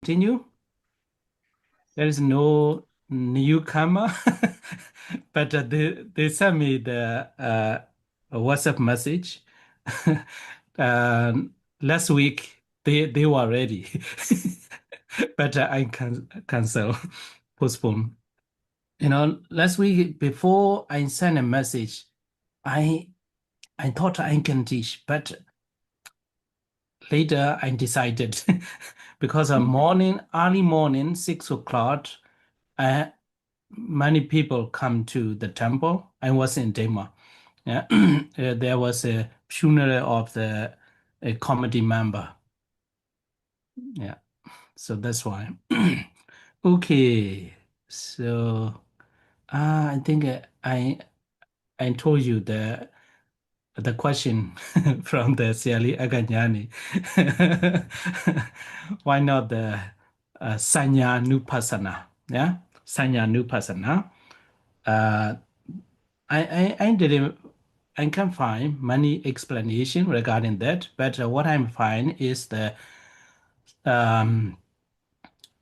continue. There is no newcomer, but they sent me the a WhatsApp message. Last week they were ready, but I can cancel, postpone. Last week before I sent a message, I I thought I can teach, but later I decided because early morning, 6 o'clock, I, many people come to the temple. I was in Dema. Yeah. There was a funeral of a committee member. Yeah, so that's why. Okay, so I think I told you the question from the Siali Aganyani. Why not the Sanya Nupassana? Yeah, Sanya Nupassana. Uh, I didn't. I can find many explanation regarding that, but what I'm find is um,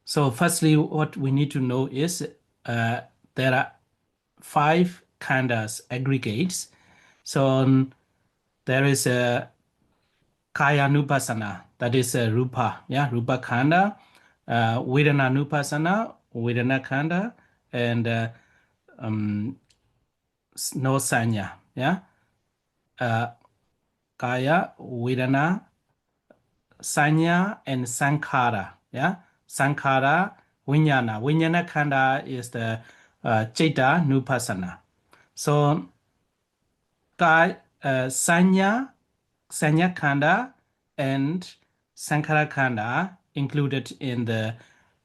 so firstly, what we need to know is uh, there are five khandas aggregates. So there is a Kaya Nupassana, that is a Rupa, yeah, Rupa Khanda, Vedana Nupassana, Vedana Khanda, and um, no Sanya, yeah, Kaya, Vedana, Sanya, and Sankhara, yeah, Sankhara, Vijnana. Vijnana Khanda is the Chitta Nupassana. So Sanya Khanda and Sankhara Khanda included in the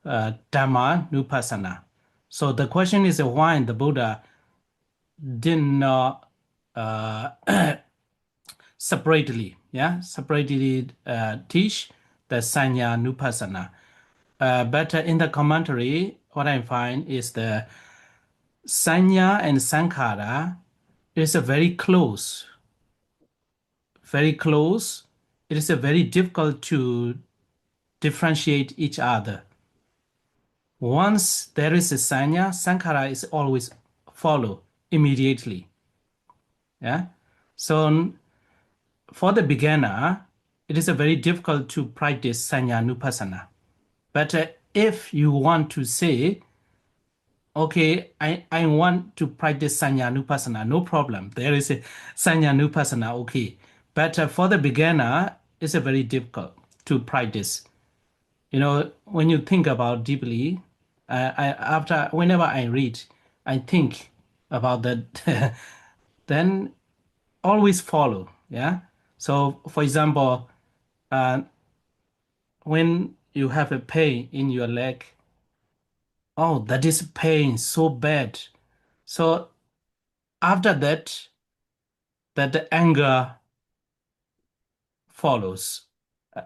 Dhamma Nupassana. So the question is why the Buddha did not uh, separately teach the Sanya Nupassana. But in the commentary, what I find is the Sanya and Sankhara is a very close, very close. It is a very difficult to differentiate each other. Once there is a sanya, sankhara is always follow immediately. Yeah. So for the beginner, it is a very difficult to practice sanya nupassana. But if you want to say, okay, I want to practice sanya nupassana, no problem. There is a sanya nupassana, okay. But for the beginner, it's a very difficult to practice. When you think about deeply, whenever I read, I think about that, then always follow. Yeah. So, for example, uh, when you have a pain in your leg, oh, that is pain so bad. So after that, that anger follows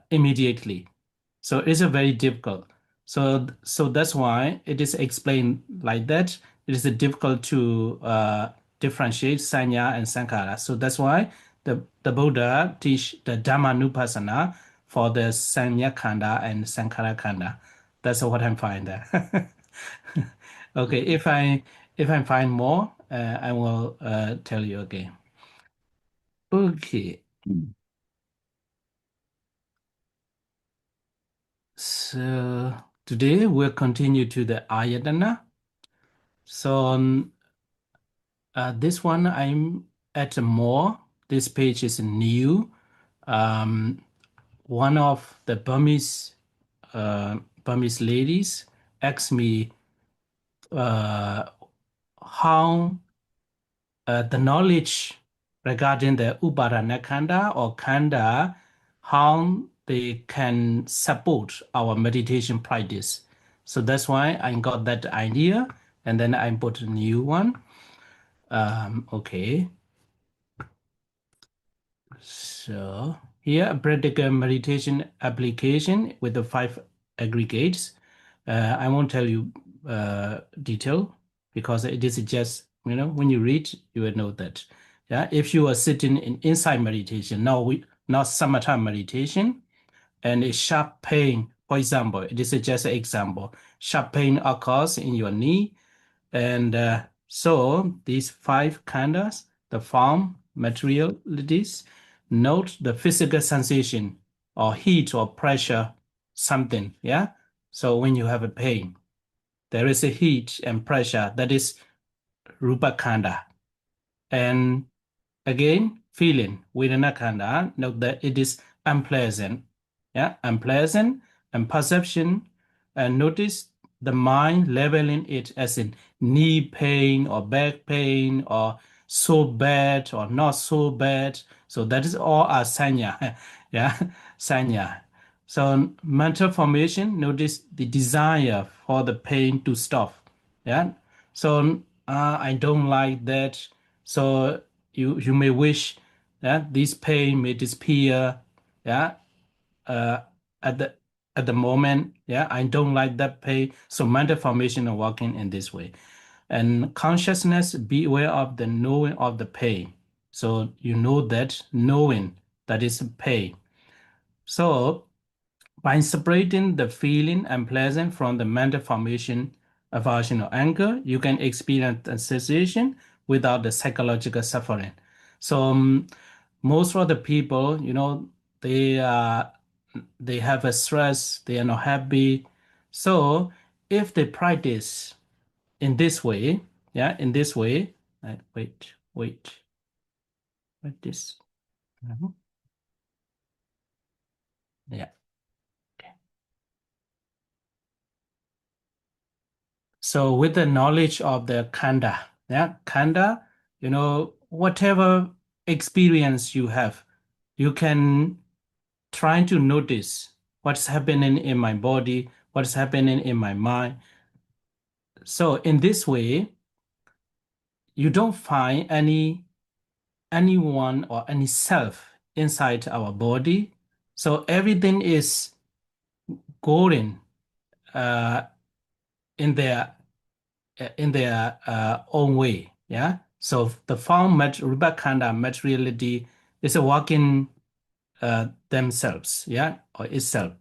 immediately. So it's a very difficult. So that's why it is explained like that. It is difficult to differentiate Sanya and Sankara. So that's why the Buddha teach the Dhammanupassana for the Sanya Khanda and Sankara Khanda. That's what I'm finding there. Okay, if I find more, I will tell you again. Okay. So today we'll continue to the Ayatana. So this one I'm at more. This page is new. One of the Burmese ladies asked me how the knowledge regarding the Uparana Khanda or Khanda, how they can support our meditation practice. So that's why I got that idea, and then I put a new one. Okay. So here, a practical meditation application with the 5 aggregates. I won't tell you detail because it is just, when you read, you will know that. Yeah, if you are sitting in inside meditation, not summertime meditation, and a sharp pain, For example, this is just an example. Sharp pain occurs in your knee. And so these five khandas, the form, materialities, note the physical sensation or heat or pressure, something. Yeah. So when you have a pain, there is a heat and pressure that is rupa khanda. And again, feeling Vedana khanda, note that it is unpleasant. Yeah, unpleasant and perception. And notice the mind leveling it as in knee pain or back pain or so bad or not so bad. So that is all a sanya. Yeah, sanya. So mental formation, notice the desire for the pain to stop. Yeah. So I don't like that. So you may wish that this pain may disappear. Yeah. Uh, at the moment, yeah, I don't like that pain. So mental formation are working in this way. And consciousness, be aware of the knowing of the pain. So you know that knowing that is pain. So by separating the feeling unpleasant from the mental formation, aversion or anger, you can experience the sensation without the psychological suffering. So most of the people, they have a stress, they are not happy. So if they practice in this way, yeah, in this way, wait this. Mhm. Yeah. Okay. So with the knowledge of the khanda, yeah, khanda, whatever experience you have, you can try to notice what's happening in my body, what's happening in my mind. So in this way, you don't find anyone or any self inside our body. So everything is going uh, in their own way. Yeah. So the form Rubakanda materiality is a working themselves. Yeah, or itself,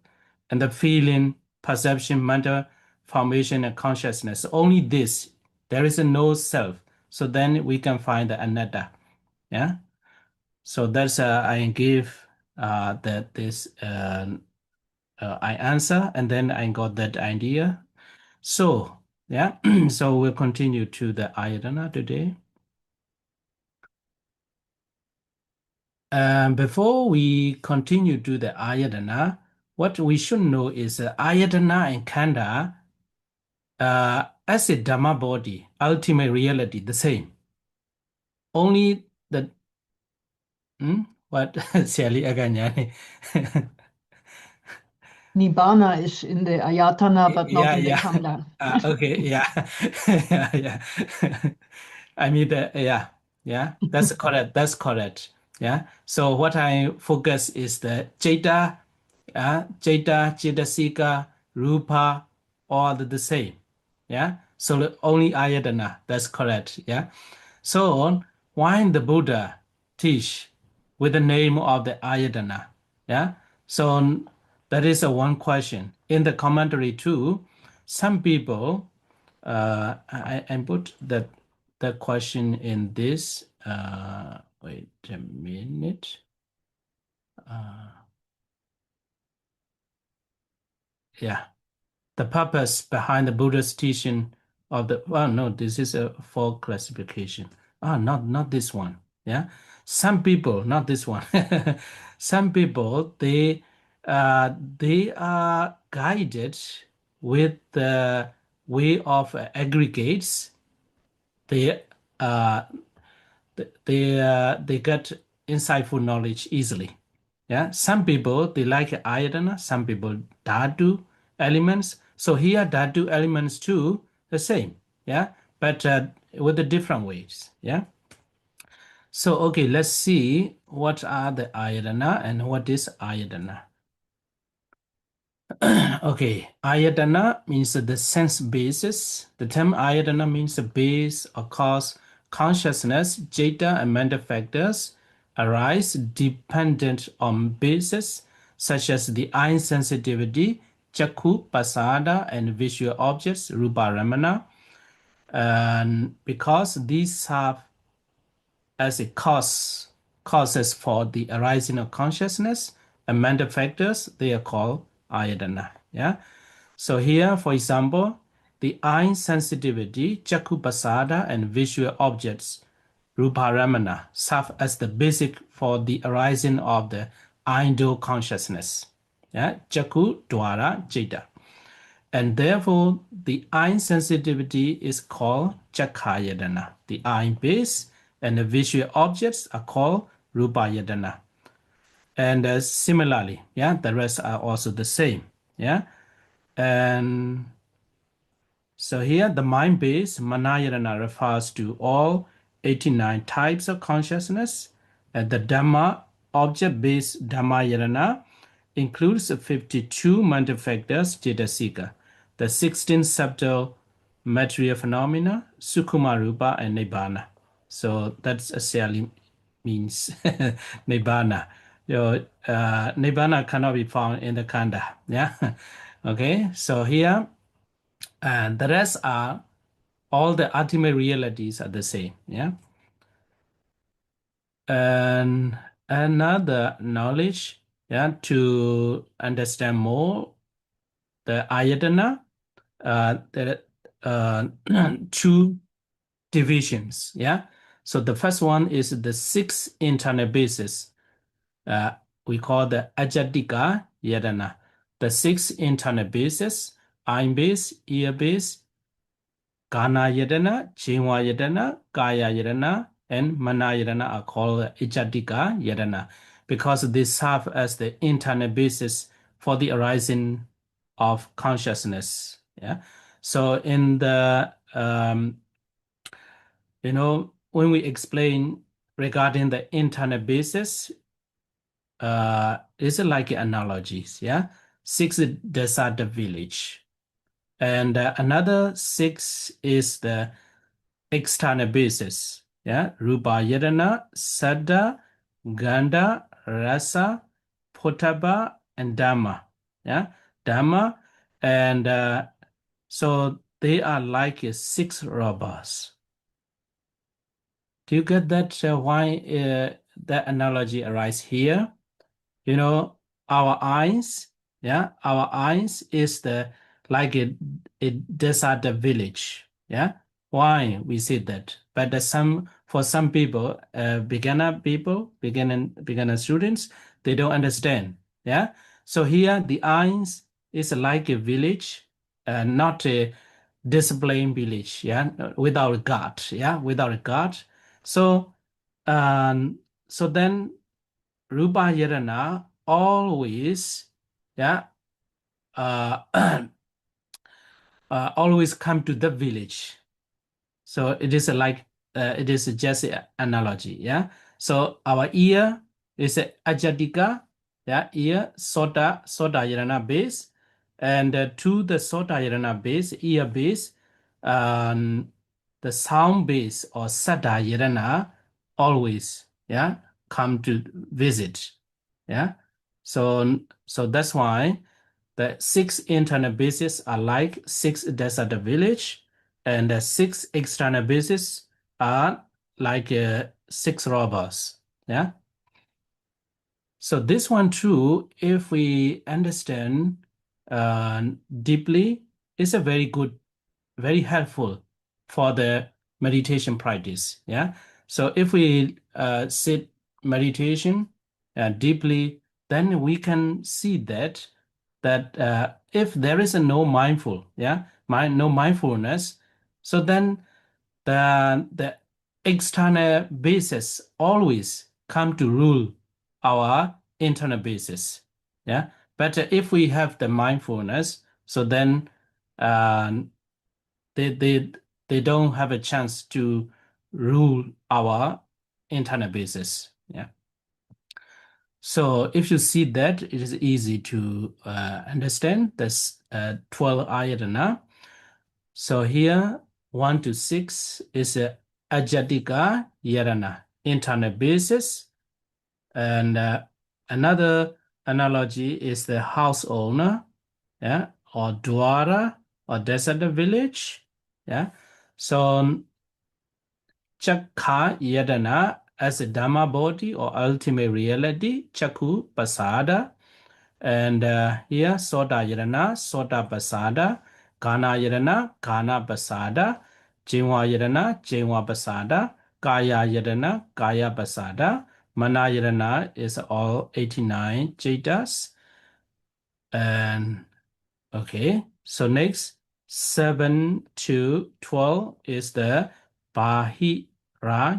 and the feeling, perception, mental formation, and consciousness. Only this. There is no self. So then we can find the anatta. Yeah. So that's I give that this I answer, and then I got that idea. So, yeah, so we'll continue to the Ayatana today. Before we continue to the Ayatana, what we should know is Ayatana and Khanda, as a Dhamma body, ultimate reality, the same. Only the, what, Sally Aganyani? Nibbana is in the Ayatana, but not Yeah, in the yeah. Khanda. Okay, yeah. Yeah, yeah. I mean, yeah, that's correct. That's correct. Yeah. So what I focus is the Cetasika, Rupa, all the same. Yeah. So only Ayatana, that's correct. Yeah. So why the Buddha teach with the name of the Ayatana? Yeah. So that is a one question. In the commentary too, some people, I put the question in this. Wait a minute. Yeah. The purpose behind the Buddha's teaching of the, well, no, this is a full classification. Not this one. Yeah. Some people, not this one. Some people, they are guided with the way of aggregates. They uh they get insightful knowledge easily. Yeah, some people they like ayatana, some people dhatu elements. So here dhatu elements too the same. Yeah, but with the different ways. Yeah. So okay, let's see what are the ayatana and what is ayatana. Okay, ayatana means the sense basis. The term ayatana means the base or cause consciousness, jeta, and mental factors arise dependent on bases such as the eye sensitivity, Chakku, Pasada, and visual objects, Rupa Ramana. And because these have as a causes for the arising of consciousness and mental factors, they are called ayatana. Yeah. So here, for example, the eye sensitivity, Chakku Pasada, and visual objects, Ruparamana, serve as the basic for the arising of the Indo consciousness. Yeah, Chakku Dwara Jita. And therefore, the eye sensitivity is called Chakhayadana, the eye base, and the visual objects are called Rupayadana. And similarly, yeah, the rest are also the same. Yeah. And so here, the mind base, Manayana, refers to all 89 types of consciousness. And the Dhamma, object-based Dhammayana, includes 52 mental factors, Cetasika, the 16 subtle material phenomena, Sukkuma Rupa, and Nibbana. So that's essentially means Nibbana. Nibbana cannot be found in the Kanda. Yeah. Okay. So here, and the rest are all the ultimate realities are the same. Yeah. And another knowledge, yeah, to understand more the ayatana, there are two divisions. Yeah. So the first one is the six internal bases. We call the ajatika yadana. The six internal bases: eye base, ear base, Kana Yadana, Chinwa Yadana, Kaya Yadana, and Mana Yadana are called Ijatika Yadana because they serve as the internal basis for the arising of consciousness. Yeah. So in the when we explain regarding the internal basis, it's like analogies. Yeah. Six desert village. And another six is the external basis. Yeah, Rupa Yadana, Saddha, Gandha, Rasa, Potaba, and Dhamma. Yeah, Dhamma, and so they are like six robbers. Do you get that? Why that analogy arises here? Our eyes, yeah, our eyes is the like a desert village. Yeah. Why we see that? But for some people, beginner students, they don't understand. Yeah. So here the eyes is like a village, not a disciplined village. Yeah, without God. Yeah, without God. So, so then Rupa Yadana always, yeah, always come to the village. So it is it is just an analogy, yeah. So our ear is a ajatika, yeah, ear sota yadana base, and to the sota yadana base, ear base, the sound base or sada yadana always, yeah, come to visit, yeah. So that's why the six internal bases are like six desert village, and the six external bases are like six robbers. Yeah. So this one too, if we understand deeply, is a very good, very helpful for the meditation practice. Yeah. So if we sit meditation deeply, then we can see that if there is a no mindful, yeah, no mindfulness, so then the external basis always come to rule our internal basis. Yeah. But if we have the mindfulness, so then uh, they they they don't have a chance to rule our internal basis. Yeah. So if you see that, it is easy to understand this 12 ayatana. So here 1 to 6 is a ajatika yadana, internal basis. And another analogy is the house owner. yeah, or Dwara, or desert village, yeah. So Chakha Yadana as a Dhamma body or ultimate reality, Chakku Pasada, and here Sota Yadana, Sota Pasada, Kana Yadana, Kana Pasada, Jinwa Yadana, Jinwa Pasada, Kaya Yadana, Kaya Pasada, Mana Yadana is all 89 Jaitas. And okay, so next 7 to 12 is the Bahira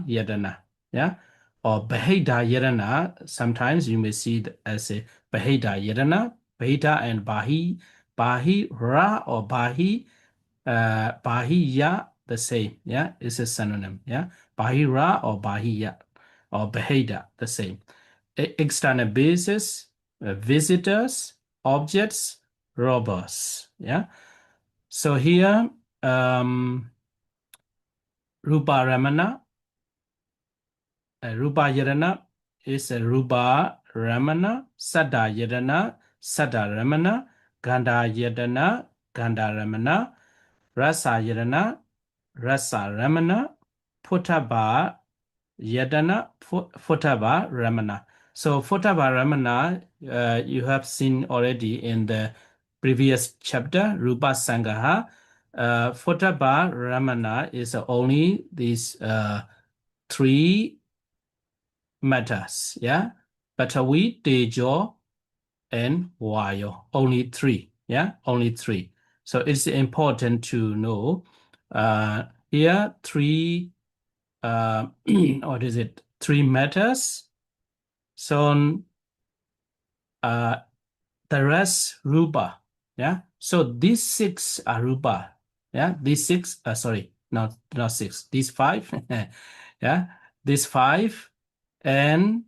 Yadana. Yeah, or Bahida Yadana. Sometimes you may see it as a Bahida Yadana, Bahida and Bahira or Bahiya, the same. Yeah, it's a synonym. Yeah, Bahira or Bahiya or Bahida, the same. External bases, visitors, objects, robbers. Yeah. So here, Rupa Ramana, Rupa Yadana is a Rupa Ramana, Sada Yadana, Sada Ramana, Ganda Yadana, Ganda Ramana, Rasa Yadana, Rasa Ramana, Putaba Yadana, Futaba Ramana. So Futaba Ramana, you have seen already in the previous chapter, Rupa Sangaha. Futaba Ramana is only these three matters, yeah? Batawi, Tejo, and Vayo. Only three, yeah? Only three. So it's important to know here three what is it? Three matters. So uh, the rest rupa. Yeah. So these six are rupa. Yeah. These six. Sorry, not six. These five. Yeah. These five, and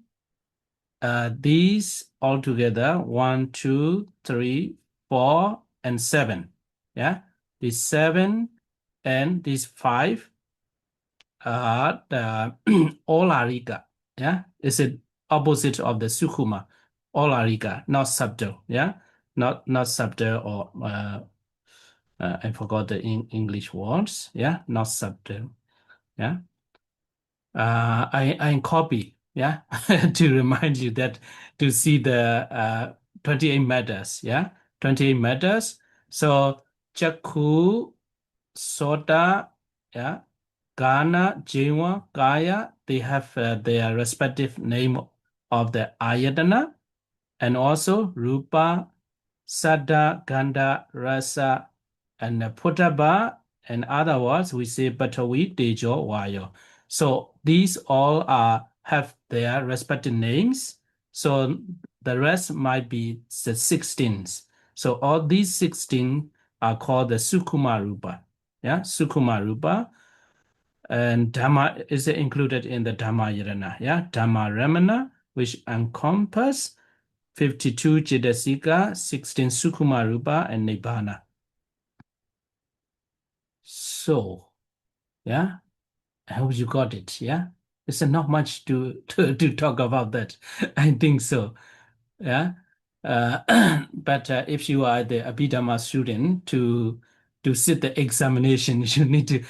these all together 1, 2, 3, 4, and 7. Yeah. These 7 and these 5 the Olarika, yeah, is it opposite of the Sukhuma? Olarika, not subtle, yeah, not subtle or I forgot the English words, yeah, not subtle, yeah. I copy, yeah, to remind you that to see the 28 matters, yeah, 28 matters. So Chakku, Sota, yeah, Ghana, Jiva, Gaya, they have their respective name of the Ayatana, and also Rupa, Sada, Ganda, Rasa, and Putaba, and other words, we say Batawi, Tejo, Vayo. So these all have their respective names. So the rest might be the 16s. So all these 16 are called the Sukuma Rupa. Yeah, Sukuma Rupa. And Dhamma is included in the Dhamma Yadana. Yeah, Dhamma Ramana, which encompass 52 Jidasika, 16 Sukuma Rupa, and Nibbana. So, yeah, I hope you got it. Yeah, there's not much to talk about that. I think so. Yeah, but if you are the Abhidhamma student to sit the examination, you need to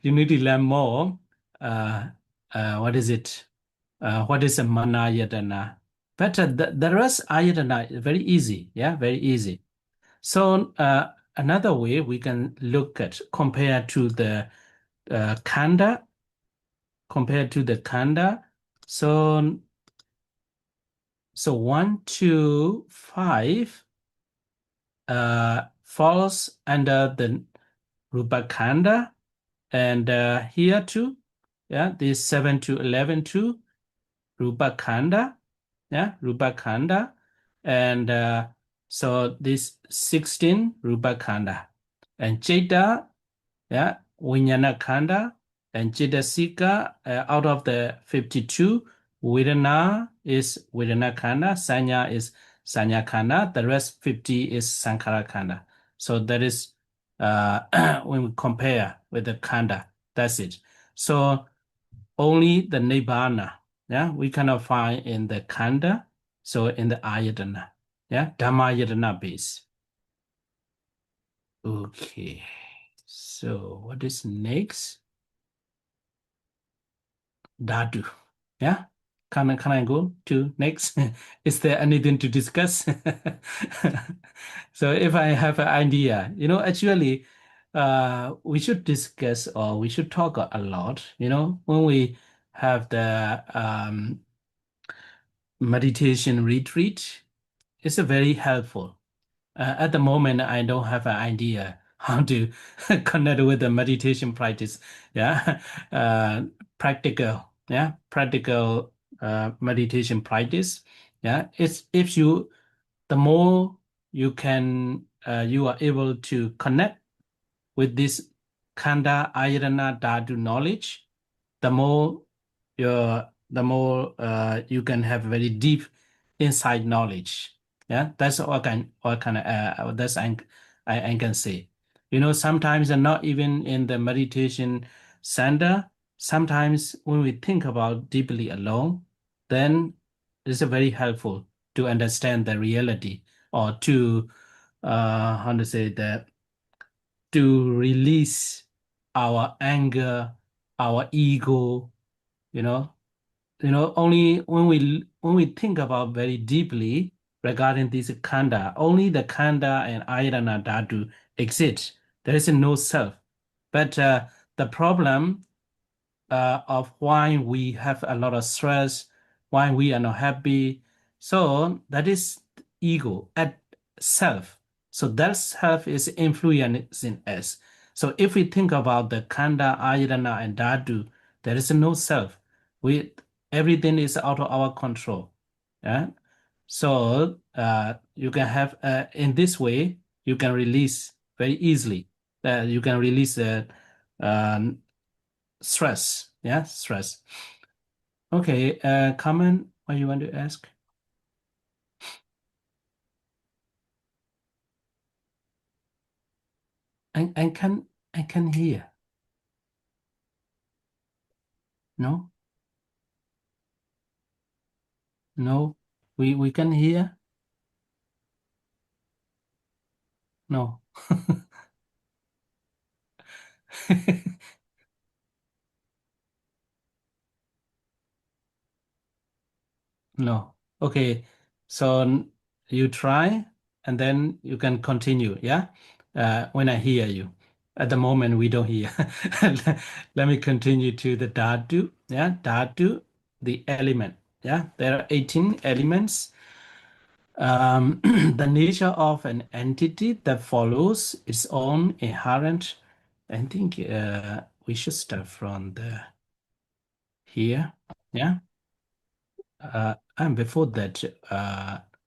you need to learn more. What is it? What is a mana yadana? But the rest ayatana is very easy. Yeah, very easy. So another way we can look at compared to the kanda, compared to the kanda. So 1, 2, 5 falls under the Rupakanda, and here too, yeah, this 7 to 11 too, Rupakanda, yeah, Rupakanda, and so this 16 Rupakanda, and Jeta, yeah, Vijnana Khanda, and Chitasika, out of the 52, Vedana is Vedana Khanda, Sanya is Sanya Khanda, the rest 50 is Sankhara Khanda. So that is when we compare with the Khanda, that's it. So only the Nibbana, yeah, we cannot find in the Khanda, so in the Ayatana. Yeah, Dhamma Yadana base. Okay. So what is next? Dhatu. Yeah. Can I go to next? Is there anything to discuss? So if I have an idea, actually, we should discuss or we should talk a lot, when we have the meditation retreat. It's a very helpful. At the moment, I don't have an idea how to connect with the meditation practice. Yeah, practical. Yeah, practical meditation practice. Yeah, it's if you the more you are able to connect with this Khanda Ayarana Dhatu knowledge, the more you can have very deep inside knowledge. Yeah, that's what kind of that's I can say. Sometimes and not even in the meditation center. Sometimes when we think about deeply alone, then it's very helpful to understand the reality or to how to say that to release our anger, our ego, you know, only when we think about very deeply regarding this kanda, only the kanda and ayana dhatu exist. There is no self. But the problem of why we have a lot of stress, why we are not happy. So that is ego at self. So that self is influencing us. So if we think about the kanda, ayana, and dhatu, there is no self. We Everything is out of our control. Yeah. So you can have in this way you can release very easily. You can release um, stress. Yeah, stress. Okay, comment what you want to ask? I can hear. No, no, we can hear. No. No. Okay. So you try and then you can continue. Yeah. When I hear you. At the moment, we don't hear. Let me continue to the dhatu. Yeah. Dhatu, the element. Yeah. There are 18 elements. The nature of an entity that follows its own inherent. I think we should start from the here. Yeah. And before that,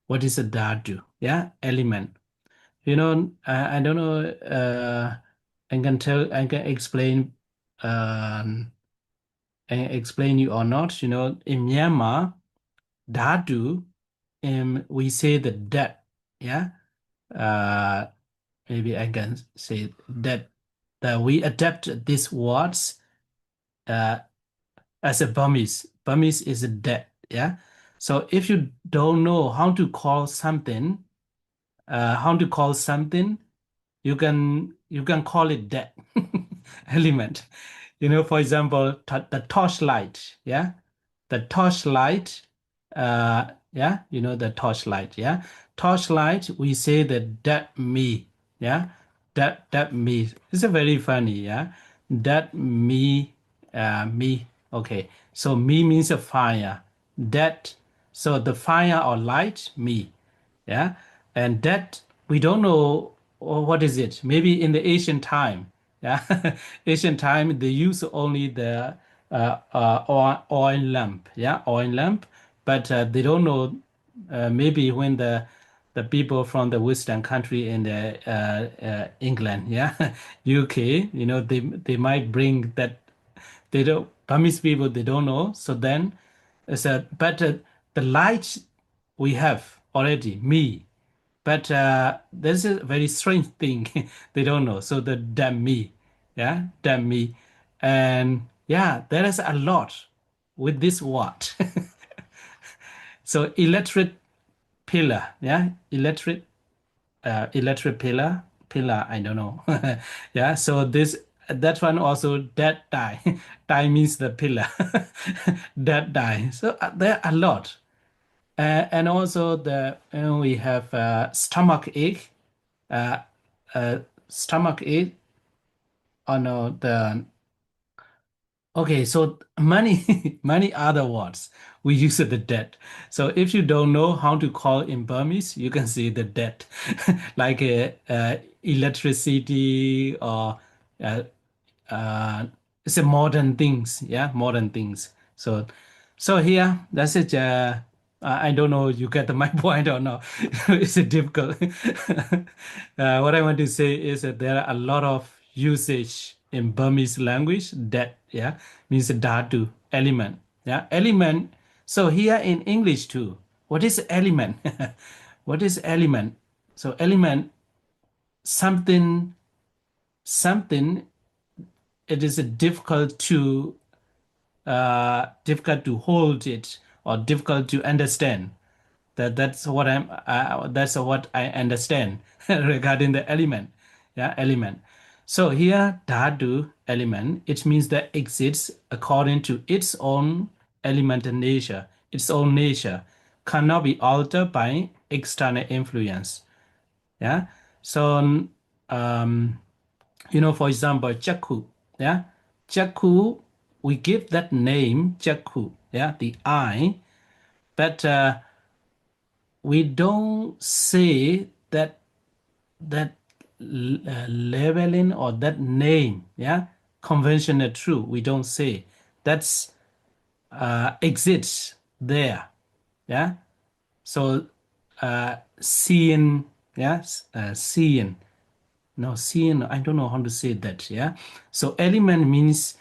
what is a dhatu? Yeah, element. I don't know. I can um, explain you or not. In Myanmar, dhatu, we say the dead. Yeah. Uh, Maybe I can say that we adapt these words uh, as a Burmese. Burmese is a dead. Yeah. So if you don't know how to call something, you can call it that element. For example, the torchlight. Yeah, the torchlight. Yeah, the torchlight. Yeah, torchlight. We say that me. Yeah, that me. It's a very funny. Yeah, that me. Me. Okay. So me means a fire. That. So the fire or light me. Yeah, and that we don't know what is it. Maybe in the ancient time, yeah, ancient time they use only the oil lamp, yeah, oil lamp, but they don't know. Maybe when the people from the Western country in the England, yeah, UK, they might bring that. They don't Burmese people, they don't know. So then it's a but the light we have already me, but this is a very strange thing. They don't know. So the damn me, yeah, damn me, and yeah, there is a lot with this word. So electric. pillar, yeah, electric pillar, I don't know. Yeah, so that one also dead die. Die means the pillar. Dead die. So there are a lot. And also we have stomach ache. Uh, Stomach ache. Oh no, the okay, so many many other words we use the dead. So if you don't know how to call in Burmese, you can say the dead, like electricity or uh, uh, it's a modern things, yeah, modern things. So here that's it. I don't know you get my point or not. It's difficult. What I want to say is that there are a lot of usage in Burmese language that yeah means dhatu element, yeah, element. So here in English too, what is element? What is element? So element, something, something, it is difficult to hold it or difficult to understand. That's what I understand regarding the element. Yeah, element. So here dhatu element, it means that exists according to its own element nature, its own nature, cannot be altered by external influence. Yeah. So um for example, Jakku, yeah, Jakku, we give that name Jakku, yeah, the eye, but we don't say that leveling or that name, yeah, conventional true. We don't say that's exists there, yeah. So seeing, yes, seeing. No, seeing, I don't know how to say that. Yeah. So element means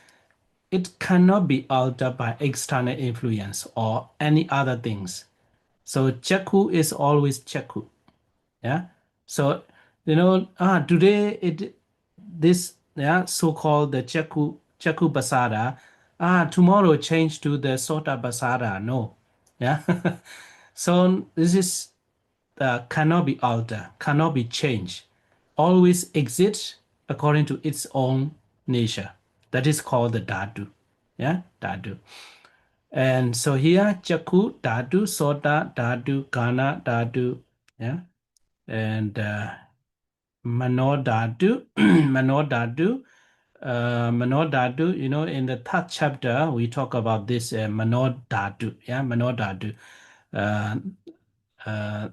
it cannot be altered by external influence or any other things. So Chaku is always Chaku. Yeah. So today this yeah so-called the Chaku Basara. Tomorrow change to the Sota Basara. No. Yeah. So this is cannot be altered, cannot be changed, always exists according to its own nature. That is called the dhatu. Yeah, dhatu. And so here, Chaku, dhatu, Sota, dhatu, Kana, dhatu. Yeah, and Mano dhatu, Mano dhatu. Mano dhatu, in the third chapter, we talk about this Mano dhatu. Yeah, Mano dhatu. Uh, uh,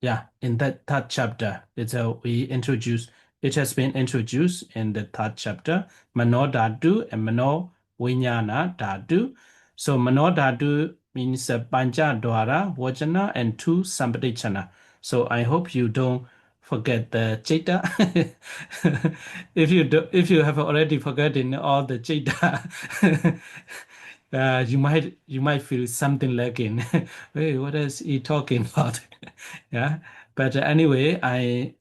yeah, in that third chapter, it has been introduced in the third chapter, Mano Dhatu and Mano Vijnana Dhatu. So Mano Dhatu means Pancha Dwara, Vajana, and two Sampadichana. So I hope you don't forget the Cheta. If you have already forgotten all the Cheta, you might feel something lacking. Hey, what is he talking about? Yeah, but anyway, I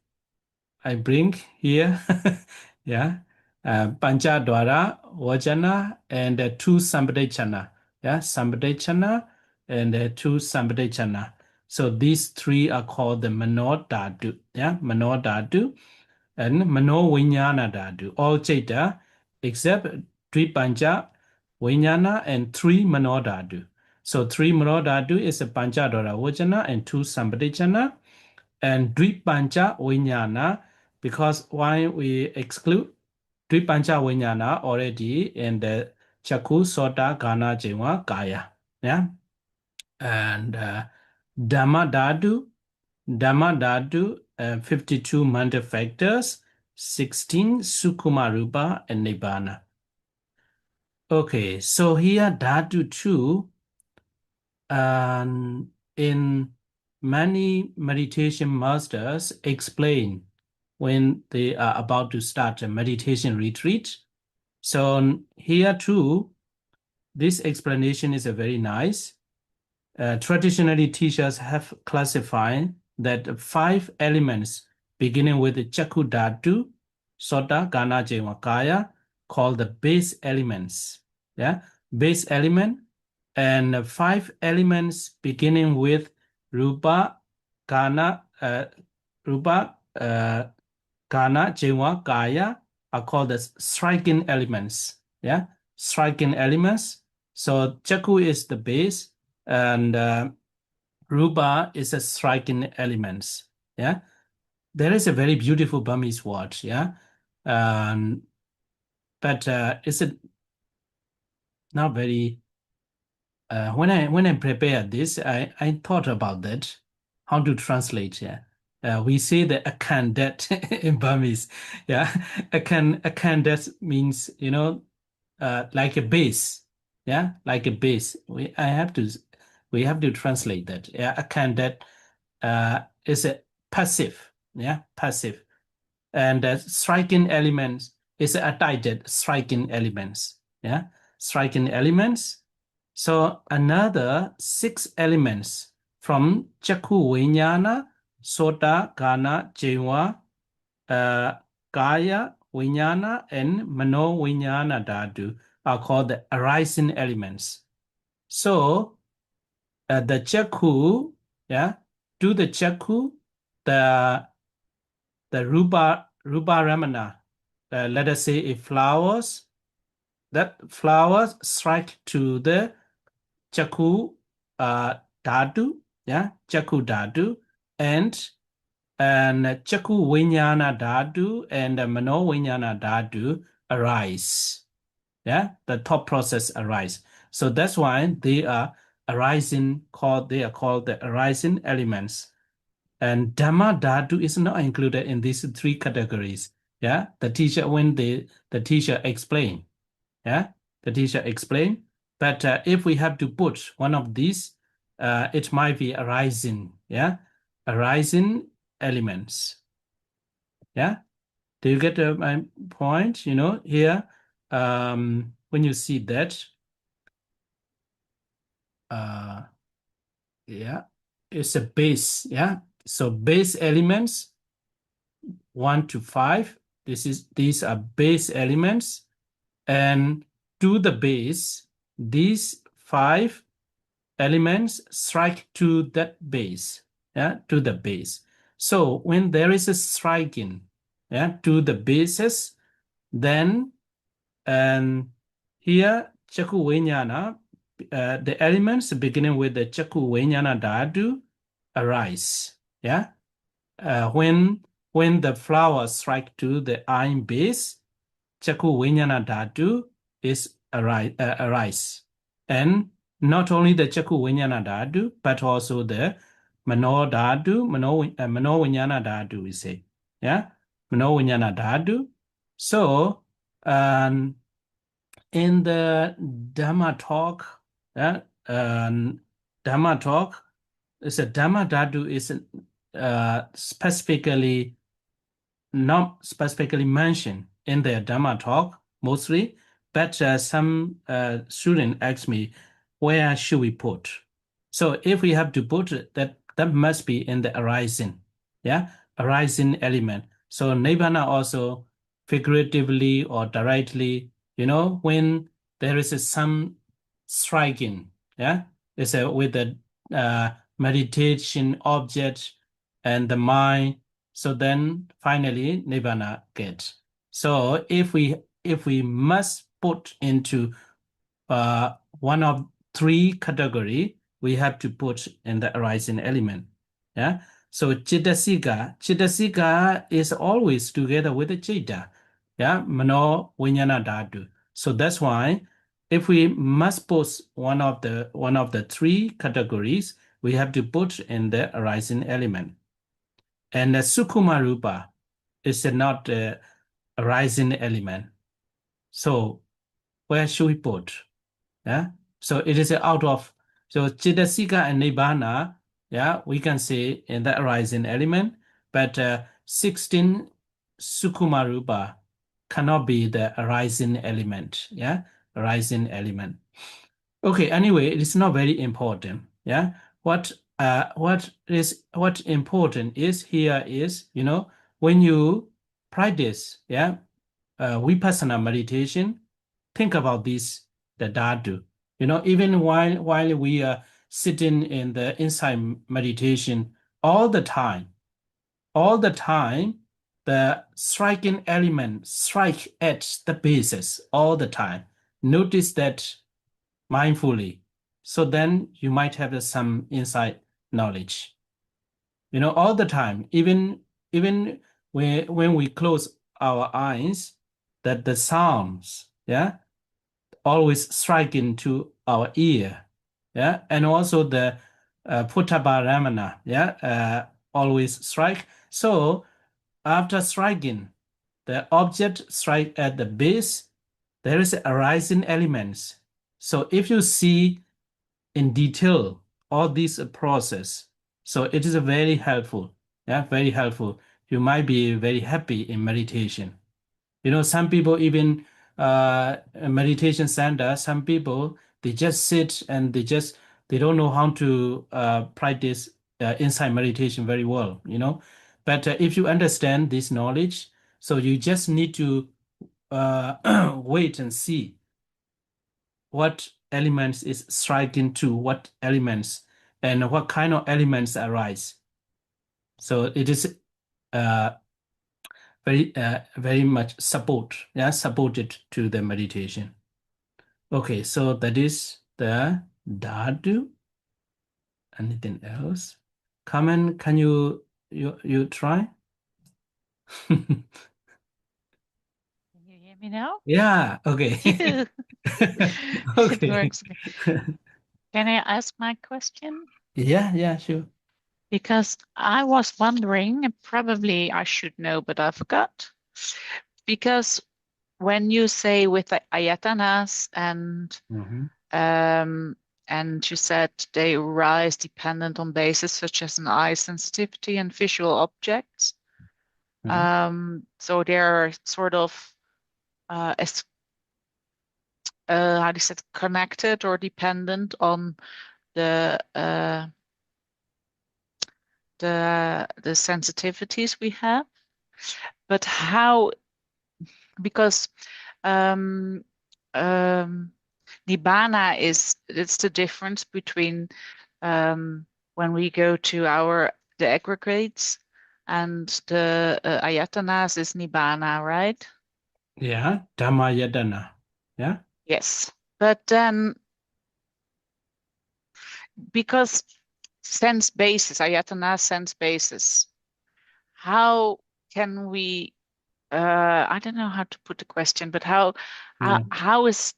bring here, yeah, Pancha Dwara, Vajana, and two Sampradechana. Yeah, Sampradechana and two Sampradechana. So these three are called the Mano Dhatu. Yeah, Mano Dhatu and Mano Vijnana Dhatu. All Chaita except three Pancha, Vijnana, and three Mano Dhatu. So three Mano Dhatu is a Pancha Dwara Vajana and two Sampradechana. And Dvipancha Vijnana, because why we exclude Dvipancha Vijnana already in the Chaku Sota Gana Jiva Kaya. Yeah. And Dhamma Dhatu, 52 mental factors, 16 Sukuma Rupa and Nibbana. Okay, so here Dhatu 2, in many meditation masters explain when they are about to start a meditation retreat. So here too, this explanation is a very nice. Traditionally, teachers have classified that 5 elements beginning with Chaku Dhatu, Sota, Gana, Jeva, Kaya, called the base elements. Yeah, base element, and 5 elements beginning with Rupa, Gana, Rupa, Gana, Jiva, Kaya are called the striking elements. Yeah, striking elements. So Chaku is the base, and Rupa is a striking elements. Yeah, there is a very beautiful Burmese word. Yeah, but it's not very. When I prepared this, I thought about that, how to translate. Yeah, we say the akandet in Burmese. Yeah, akandet means like a base. Yeah, like a base. We have to translate that. Yeah, akandet is a passive. Yeah, passive, and striking elements is a titled striking elements. Yeah, striking elements. So another 6 elements from Chaku Vijnana, Sota, Gana, Jiva, Kaya, Vijnana, and Mano Vijnana Dhatu are called the arising elements. So the Chaku, yeah, to the Chaku, the Rupa Ramana, let us say if flowers, that flowers strike to the Chaku Dhatu, yeah, Chaku Dhatu, and Chaku Vijnana Dhatu and Mano Vijnana Dhatu arise. Yeah, the thought process arise. So that's why they are arising, they are called the arising elements. And Dhamma Dhatu is not included in these 3 categories. Yeah, the teacher, when the teacher explain, yeah, the teacher explain. But if we have to put one of these, it might be arising, yeah, arising elements. Yeah, do you get my point? Here, when you see that, yeah, it's a base, yeah. So base elements 1 to 5. These are base elements, and to the base, these 5 elements strike to that base, yeah, to the base. So when there is a striking, yeah, to the bases, then here Chaku Vijnana, the elements beginning with the Chaku Vijnana Dhatu arise, yeah. When the flowers strike to the iron base, Chaku Vijnana Dhatu is arise. And not only the Chaku Vijnana Dhatu, but also the Mano Dhatu, Mano Vijnana Dhatu, we say. Yeah? Mano Vijnana Dhatu. So, in the Dhamma talk, yeah, Dhamma talk, it's a Dhamma Dhatu is not specifically mentioned in their Dhamma talk mostly, but some student asked me, where should we put? So if we have to put it, that must be in the arising, yeah, arising element. So Nibbana also figuratively or directly, when there is some striking, yeah, it's with the meditation object and the mind. So then finally Nibbana gets. So if we must put into one of 3 category, we have to put in the arising element. Yeah. So Chittasika is always together with the Chitta. Yeah. Mano Vijnana Dhatu. So that's why if we must put one of the 3 categories, we have to put in the arising element. And the Sukkuma Rupa is not a rising element. So where should we put? Yeah. So it is out of, so Chittasika and Nibbana, yeah, we can say in the arising element, but 16 Sukkuma Rupa cannot be the arising element. Yeah, arising element. Okay, anyway, it is not very important. Yeah. What important is here is, when you practice, yeah, vipassana meditation, think about this, the dhatu. Even while we are sitting in the inside meditation, all the time, all the time, the striking element strike at the bases all the time. Notice that mindfully. So then you might have some inside knowledge. All the time, even when we close our eyes, that the sounds, yeah, always strike into our ear, yeah, and also the Puttabaramana, yeah, always strike. So after striking, the object strike at the base, there is arising elements. So if you see in detail all these process, so it is very helpful. Yeah, very helpful. You might be very happy in meditation. Some people even meditation center, some people they just sit and they don't know how to practice insight meditation very well. But if you understand this knowledge, so you just need to wait and see what elements is striking to what elements and what kind of elements arise. So it is uh, very much supported to the meditation. Okay, so that is the Dadu. Anything else? Carmen, can you try? Can you hear me now? Yeah, okay. Phew. It Okay. works. Can I ask my question? Yeah, sure. Because I was wondering, and probably I should know, but I forgot. Because when you say with the ayatanas Mhm. and you said they rise dependent on bases such as an eye sensitivity and visual objects. Mhm. So they're sort of how do you say it, connected or dependent on the uh, the sensitivities we have. But how? Because um, um, Nibbana it's the difference between when we go to the aggregates and the ayatanas is Nibbana, right? Yeah, Dhammayadana. Yeah. Yes. But then because sense basis, ayatana sense basis, how can we I don't know how to put the question, but how Yeah. how is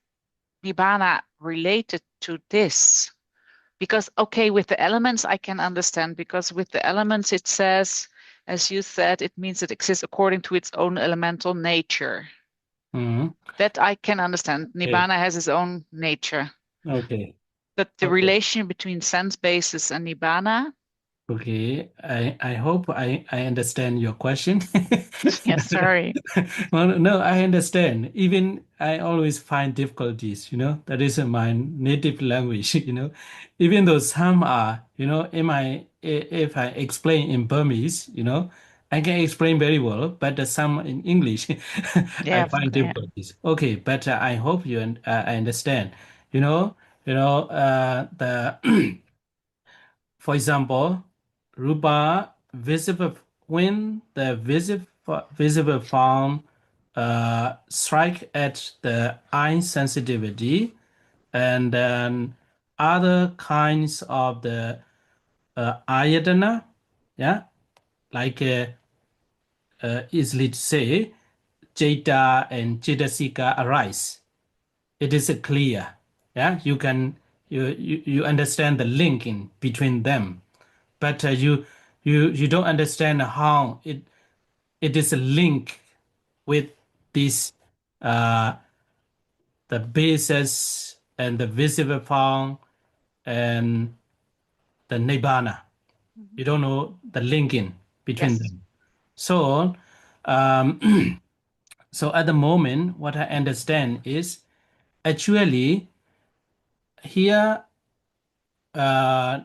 Nibbana related to this? Because okay, with the elements I can understand because with the elements it says, as you said, it means it exists according to its own elemental nature. Mhm. That I can understand. Okay. Nibbana has its own nature. Okay. But the Okay. relation between sense basis and Nibbana, Okay, I hope I understand your question. yeah, sorry. Well, no, I understand. Even I always find difficulties. That is my native language. Even though some are, if I explain in Burmese, I can explain very well, but some in English, I Yeah, find yeah. difficulties. Okay, but I hope I understand. You know, the For example, Rupa visible when the visible form strike at the eye sensitivity, and then other kinds of the ayatana, yeah, like easily to say, Jeta and Chetasika arise. It is clear, yeah. You understand the linking between them, but you don't understand how it is linked with this uh, the basis and the visible form and the nibbana. Mhm. You don't know the linking between Yes. them. So um, so at the moment, what I understand is actually here uh,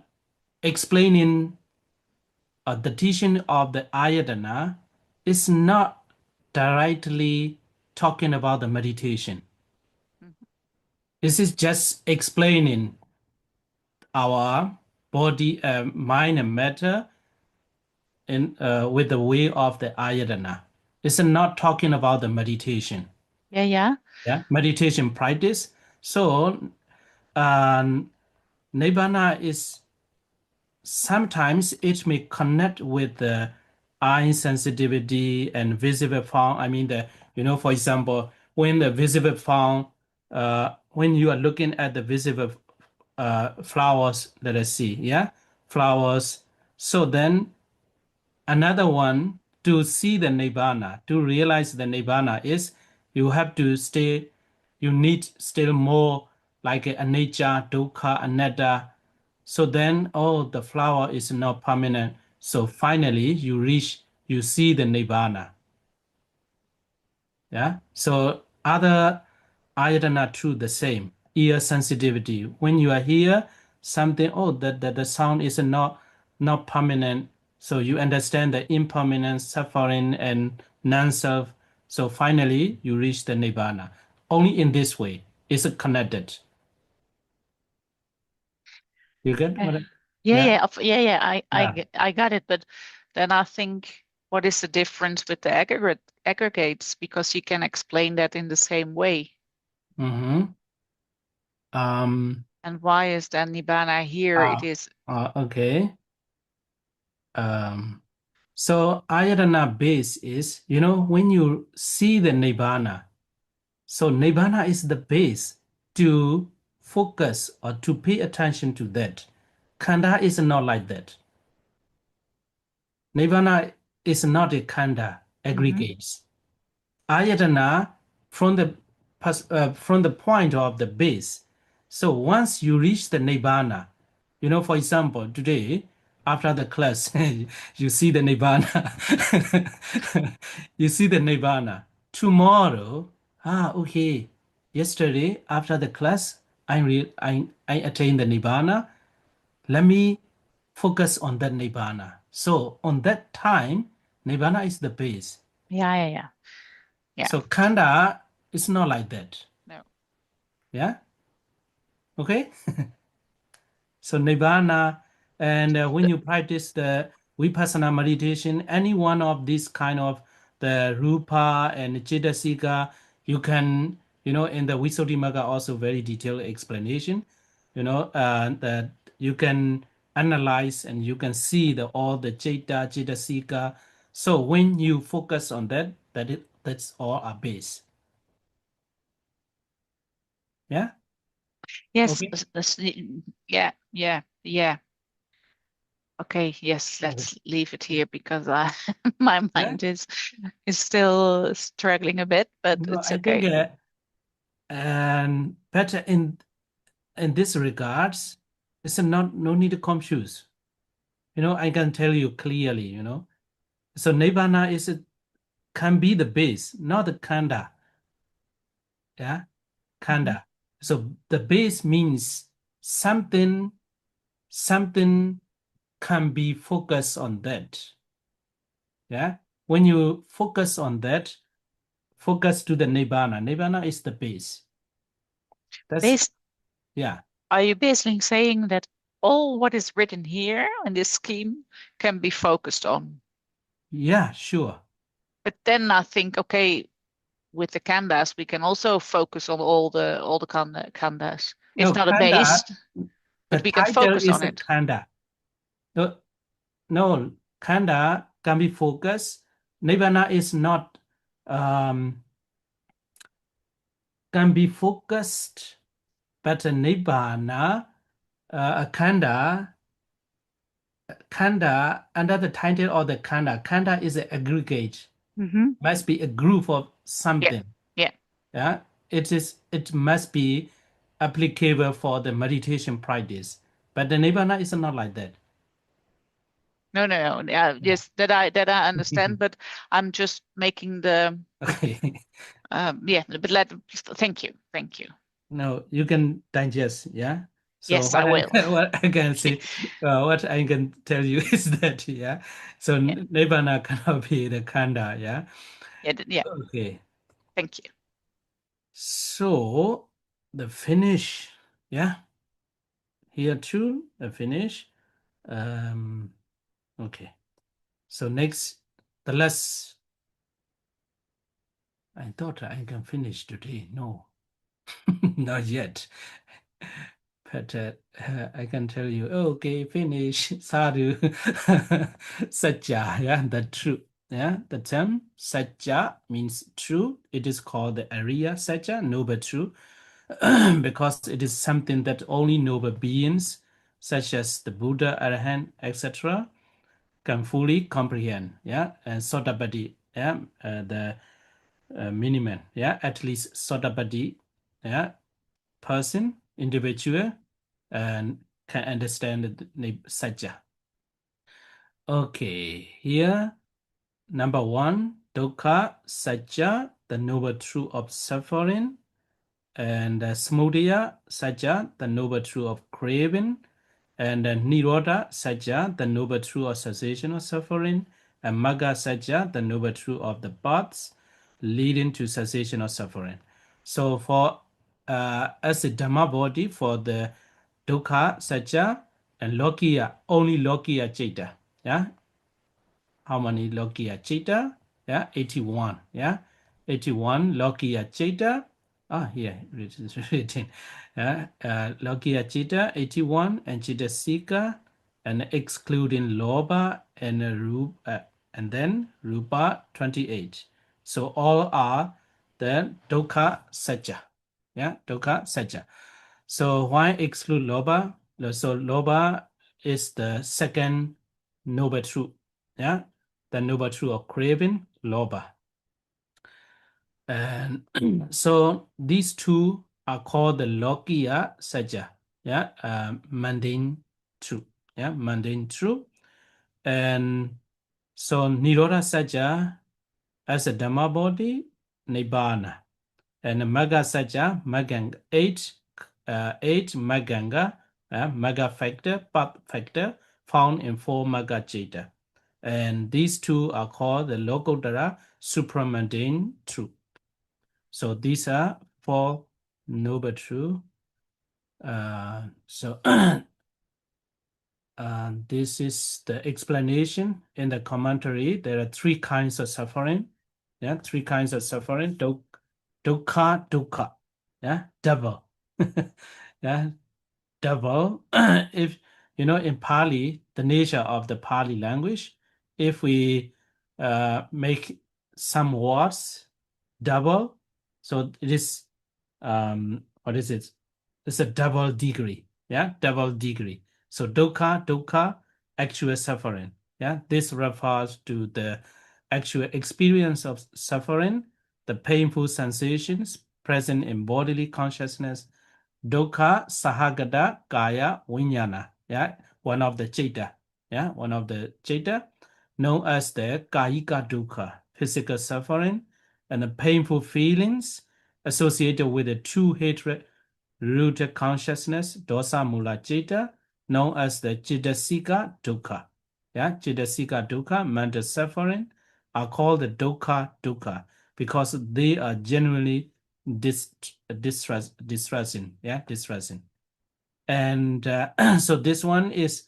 explaining the teaching of the ayatana is not directly talking about the meditation. Mhm. This is just explaining our body, mind, and matter with the way of the Ayatana. It's not talking about the meditation. Yeah. Yeah, meditation practice. So, Nibbana is sometimes it may connect with the eye sensitivity and visible form. I mean, for example, when the visible form, when you are looking at the visible flowers, let us see, yeah, flowers. So then another one to see the Nibbana, to realize the Nibbana is you have to stay, you need still more like a anicca, dukkha, anatta. So then, oh, the flower is not permanent. So finally, you see the Nibbana. Yeah. So other ayatana too the same. Ear sensitivity. When you are here, something, oh, that the sound is not permanent. So you understand the impermanence, suffering, and non-self. So finally, you reach the Nibbana. Only in this way is it connected. You get what? Yeah. Yeah. Yeah. I got it. But then I think, what is the difference with the aggregates? Because you can explain that in the same way. Mm-hmm. And why is then Nibbana here? It is. Okay. So ayatana base is, when you see the Nibbana, so Nibbana is the base to focus or to pay attention to that. Khanda is not like that. Nibbana is not a khanda aggregates. Ayatana from the point of the base. So once you reach the Nibbana, for example, today after the class, you see the Nibbana. You see the Nibbana. Tomorrow, okay. Yesterday after the class, I attained the Nibbana. Let me focus on that Nibbana. So on that time, Nibbana is the base. Yeah. So Khanda is not like that. No. Yeah. Okay. So Nibbana, and when you practice the Vipassana meditation, any one of these kind of the Rupa and Cetasika, you can, in the Visuddhimagga also very detailed explanation, that you can analyze and you can see all the Cetasika. So when you focus on that's all a base. Yeah. Yes. Okay. Yeah. Okay, yes, Okay. let's leave it here because my Yeah. mind is still struggling a bit, but No, it's I think okay. and better in this regards, it's not no need to confuse. I can tell you clearly. So Nibbana can be the base, not the khanda. Yeah, Mhm. khanda. So the base means something can be focused on that. Yeah, when you focus on that, focus to the Nibbana. Nibbana is the base. That's Based, yeah. are you basically saying that all what is written here in this scheme can be focused on? Yeah, sure. But then I think, okay, with the khandas, we can also focus on all the khandas. It's No, not a khanda, base, the but we can title focus is on a it. khanda. No, no, khanda can be focused. Nibbana is not can be focused, but a nibbana, a khanda under the title of the khanda is an aggregate. Hmm. Must be a group of Yeah, something. yeah. Yeah, it must be applicable for the meditation practice. But the nibbana is not like that. No. Yeah, Yeah. yes, that I understand, but I'm just making the Okay. yeah. But thank you. No, you can digest. Yeah. So Yes, I will. what I can say, what I can tell you is that yeah. So Yeah, nibbana cannot be the khanda. Yeah. yeah. Okay. Thank you. So the finish. Yeah. Here too the finish. Okay. So next, the last. I thought I can finish today. No, not yet. But I can tell you, okay, finish. Sadhu. Satya, yeah, the truth. Yeah, the term Satya means true. It is called the Arya Satya, noble truth, because it is something that only noble beings, such as the Buddha, Arahant, etc., can fully comprehend. Yeah, and Sotapatti, yeah, the minimum. Yeah, at least Sotapatti, yeah, person, individual, and can understand the Satya. Okay, here, number one, Dukkha, Satya, the noble truth of suffering, and Samudaya, Satya, the noble truth of craving, and Nirodha, Satya, the noble truth of cessation of suffering, and Magga, Satya, the noble truth of the paths leading to cessation of suffering. So for as a Dhamma body, for the Dukkha, Satya, and Lokiya, only Lokiya Chaita. Yeah, how many Lokiya Chaita? Yeah, 81. Yeah, 81 Lokiya Chaita. Ah, here it is written. Yeah, Lokiya Chaita 81 and Chitasika, and excluding Loba and Rupa, and then Rupa 28. So all are the Dukkha Satya. Yeah, Dukkha Satya. So why exclude Loba? So Loba is the second noble truth. Yeah, the noble truth of craving, Loba. And so these two are called the Lokiya Satya. Yeah, mundane truth. Yeah, mundane truth. And so Nirodha Satya as a Dhamma body, Nibbana. And Magga Satya, Maganga, eight Maganga, Magga factor, Pap factor, found in 4 Magga Jeta. And these two are called the Lokottara supramundane truth. So these are 4 noble truth. So this is the explanation in the commentary. There are 3 kinds of suffering. Yeah, 3 kinds of suffering. Dukkha, dukkha. Yeah, double. Yeah, double. If you know, in Pali, the nature of the Pali language, if we make some words double, so it is what is it? It's a double degree. Yeah, double degree. So dukkha, dukkha, actual suffering. Yeah, this refers to the actual experience of suffering, the painful sensations present in bodily consciousness. Dukkha sahagata kaya vinyana. Yeah, one of the Chaita. Yeah, one of the Chaita, known as the kayika dukkha, physical suffering, and the painful feelings associated with the true hatred rooted consciousness, dosa mula Chaita, known as the Chitasika dukkha. Yeah, Chitasika dukkha, mental suffering, are called the dukkha dukkha because they are genuinely distressing. Yeah, distressing. And so this one is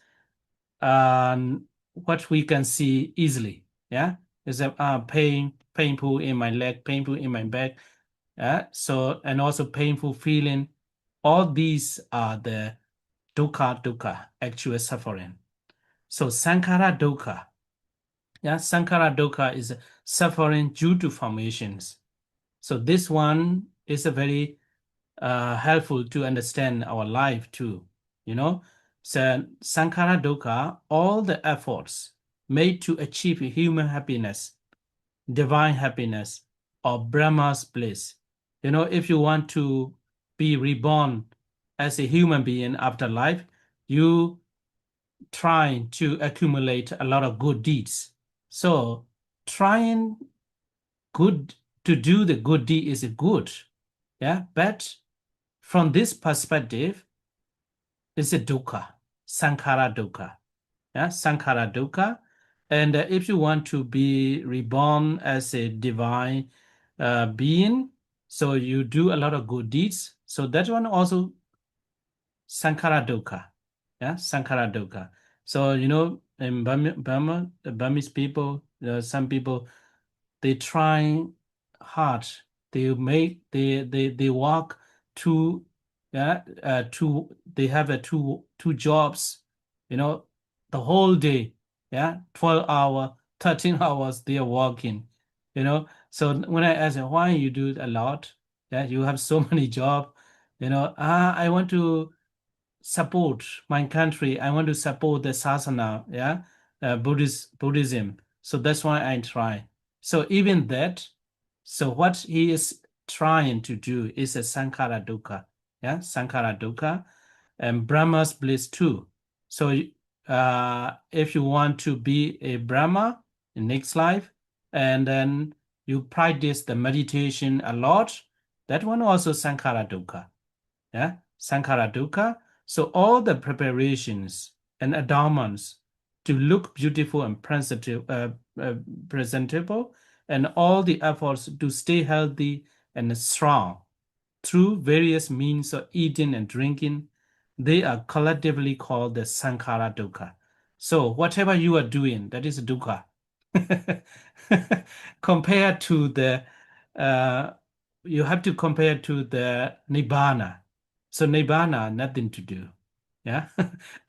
what we can see easily. Yeah, is a painful in my leg, painful in my back. So and also painful feeling. All these are the dukkha dukkha, actual suffering. So sankhara dukkha. Yeah, sankhara dukkha is suffering due to formations. So this one is a very helpful to understand our life too. You know, so sankhara dukkha, all the efforts made to achieve human happiness, divine happiness, or Brahma's bliss. You know, if you want to be reborn as a human being after life, you trying to accumulate a lot of good deeds. So trying good to do the good deed is good. Yeah, but from this perspective, it's a dukkha, sankhara dukkha. Yeah, sankhara dukkha. And if you want to be reborn as a divine being, so you do a lot of good deeds. So that one also sankhara dukkha. Yeah, sankhara dukkha. So, you know, in Burma, the Burmese people, some people, they try hard. They work two, they have two jobs, the whole day, 12 hour, 13 hours they are working, So when I ask them, why you do a lot, you have so many jobs, I want to support my country. I want to support the sasana, Buddhism. So that's why I try. So even that, so what he is trying to do is a sankhara dukkha, sankhara dukkha, and Brahma's bliss too. So if you want to be a Brahma in next life, and then you practice the meditation a lot, that one also sankhara dukkha, sankhara dukkha. So all the preparations and adornments to look beautiful and presentable, and all the efforts to stay healthy and strong through various means of eating and drinking, they are collectively called the sankhara dukkha. So whatever you are doing, that is dukkha. Compared to the, you have to compare to the nibbana. So nibbana, nothing to do.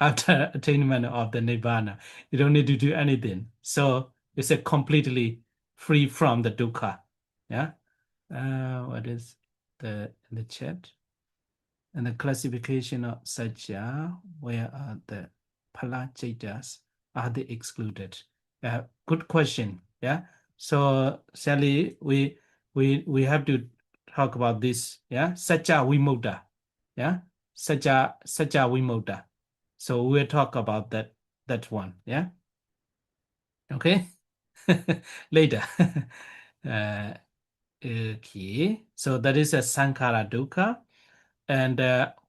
After attainment of the nibbana, you don't need to do anything. So it's a completely free from the dukkha. What is in the chat? And the classification of sajja, where are the palachitas? Are they excluded? Good question. So Sally, we have to talk about this. Sajja vimukta. Sajja vimukta. So we'll talk about that one. Okay. Later. Okay. So that is a sankhara dukkha. And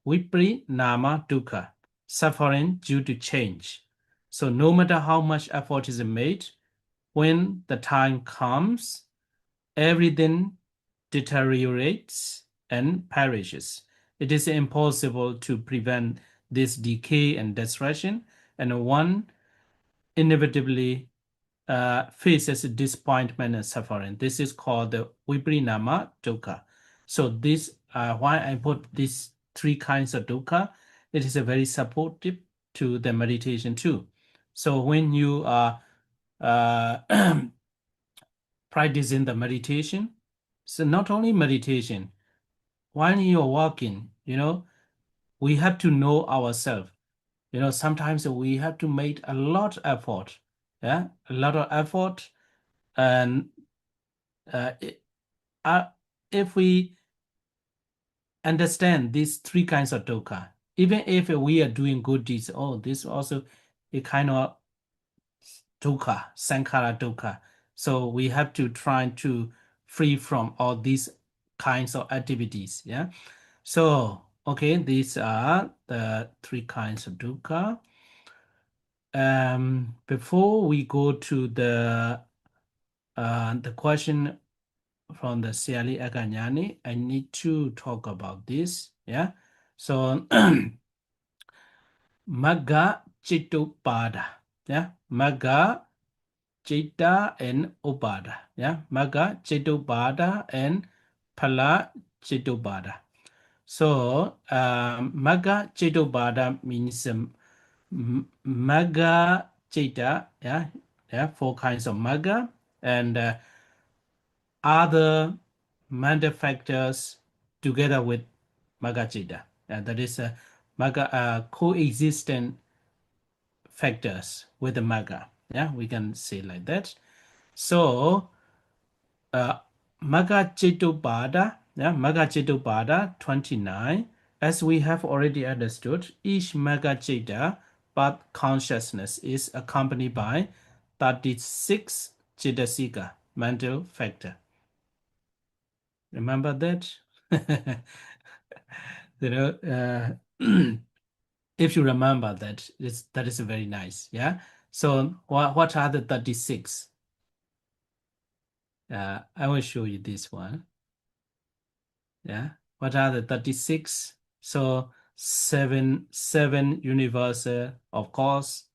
viparinama dukkha, suffering due to change. So no matter how much effort is made, when the time comes, everything deteriorates and perishes. It is impossible to prevent this decay and destruction, and one inevitably faces disappointment and suffering. This is called the viparinama dukkha. So this, why I put these three kinds of dukkha, it is a very supportive to the meditation too. So when you are practicing the meditation, so not only meditation, while you're walking, we have to know ourselves. Sometimes we have to make a lot of effort, a lot of effort, and if we understand these three kinds of dukkha, even if we are doing good deeds, this also a kind of dukkha, sankhara dukkha. So we have to try to free from all these kinds of activities. So okay, these are the three kinds of dukkha. Before we go to the question from the Siali Aganyani, I need to talk about this. So Magga Chittupada. Magga Chitta and Upada. Magga Chittupada and Phala Chittupada. So Magga Chittupada means Magga Chitta, 4 kinds of Magga, and other mental factors together with Magga Chitta. That is coexistent factors with the Magga. We can say like that. So Magga Chittupada, Magga Chittupada 29. As we have already understood, each Magga Chitta path consciousness is accompanied by 36 Chittasika, mental factor. Remember that? If you remember that, that is very nice. So what are the 36? I will show you this one. What are the 36? So seven universal, of course.